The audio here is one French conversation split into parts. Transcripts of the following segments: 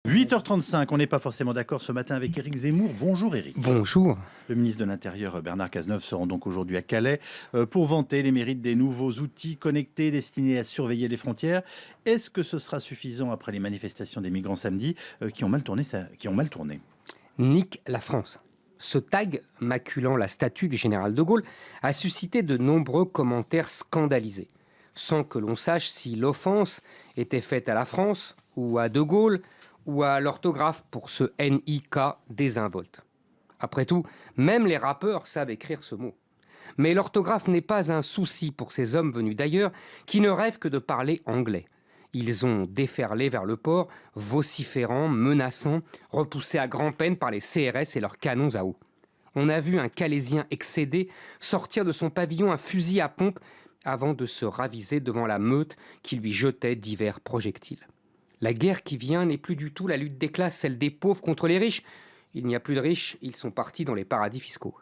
8h35, on n'est pas forcément d'accord ce matin avec Éric Zemmour. Bonjour Éric. Bonjour. Le ministre de l'Intérieur Bernard Cazeneuve se rend donc aujourd'hui à Calais pour vanter les mérites des nouveaux outils connectés destinés à surveiller les frontières. Est-ce que ce sera suffisant après les manifestations des migrants samedi qui ont mal tourné? Nique la France. Ce tag, maculant la statue du général de Gaulle, a suscité de nombreux commentaires scandalisés, sans que l'on sache si l'offense était faite à la France, ou à de Gaulle, ou à l'orthographe pour ce NIK désinvolte. Après tout, même les rappeurs savent écrire ce mot. Mais l'orthographe n'est pas un souci pour ces hommes venus d'ailleurs qui ne rêvent que de parler anglais. Ils ont déferlé vers le port, vociférants, menaçants, repoussés à grand-peine par les CRS et leurs canons à eau. On a vu un Calaisien excédé sortir de son pavillon un fusil à pompe avant de se raviser devant la meute qui lui jetait divers projectiles. La guerre qui vient n'est plus du tout la lutte des classes, celle des pauvres contre les riches. Il n'y a plus de riches, ils sont partis dans les paradis fiscaux.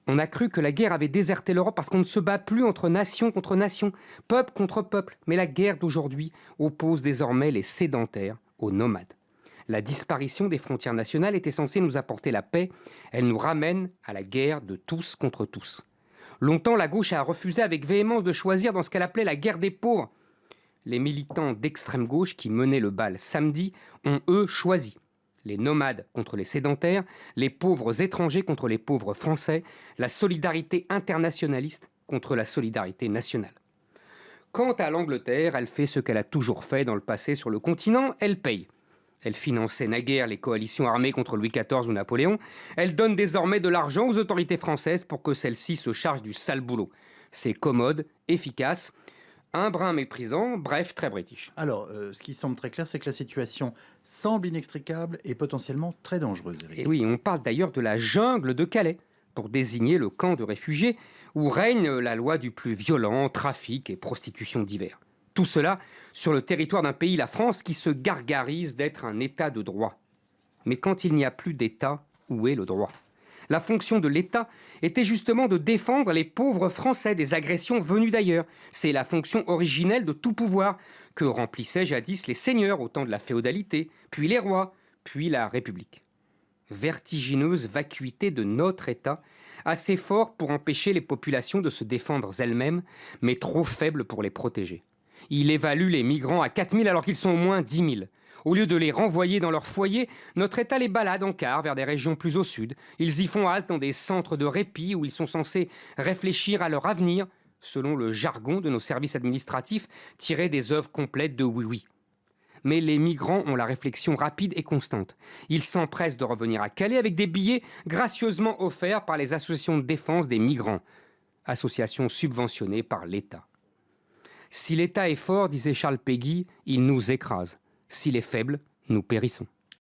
On a cru que la guerre avait déserté l'Europe parce qu'on ne se bat plus entre nation contre nation, peuple contre peuple. Mais la guerre d'aujourd'hui oppose désormais les sédentaires aux nomades. La disparition des frontières nationales était censée nous apporter la paix. Elle nous ramène à la guerre de tous contre tous. Longtemps, la gauche a refusé avec véhémence de choisir dans ce qu'elle appelait la guerre des pauvres. Les militants d'extrême gauche qui menaient le bal samedi ont, eux, choisi. Les nomades contre les sédentaires, les pauvres étrangers contre les pauvres français, la solidarité internationaliste contre la solidarité nationale. Quant à l'Angleterre, elle fait ce qu'elle a toujours fait dans le passé sur le continent, elle paye. Elle finançait naguère les coalitions armées contre Louis XIV ou Napoléon. Elle donne désormais de l'argent aux autorités françaises pour que celles-ci se chargent du sale boulot. C'est commode, efficace, un brin méprisant, bref, très british. Alors, ce qui semble très clair, c'est que la situation semble inextricable et potentiellement très dangereuse, Éric. Et oui, on parle d'ailleurs de la jungle de Calais, pour désigner le camp de réfugiés où règne la loi du plus violent, trafic et prostitution divers. Tout cela sur le territoire d'un pays, la France, qui se gargarise d'être un État de droit. Mais quand il n'y a plus d'État, où est le droit ? La fonction de l'État était justement de défendre les pauvres Français des agressions venues d'ailleurs. C'est la fonction originelle de tout pouvoir que remplissaient jadis les seigneurs au temps de la féodalité, puis les rois, puis la République. Vertigineuse vacuité de notre État, assez fort pour empêcher les populations de se défendre elles-mêmes, mais trop faible pour les protéger. Il évalue les migrants à 4 000 alors qu'ils sont au moins 10 000. Au lieu de les renvoyer dans leur foyer, notre État les balade en car vers des régions plus au sud. Ils y font halte dans des centres de répit où ils sont censés réfléchir à leur avenir, selon le jargon de nos services administratifs tiré des œuvres complètes de Oui Oui. Mais les migrants ont la réflexion rapide et constante. Ils s'empressent de revenir à Calais avec des billets gracieusement offerts par les associations de défense des migrants, associations subventionnées par l'État. Si l'État est fort, disait Charles Péguy, il nous écrase. S'il est faible, nous périssons.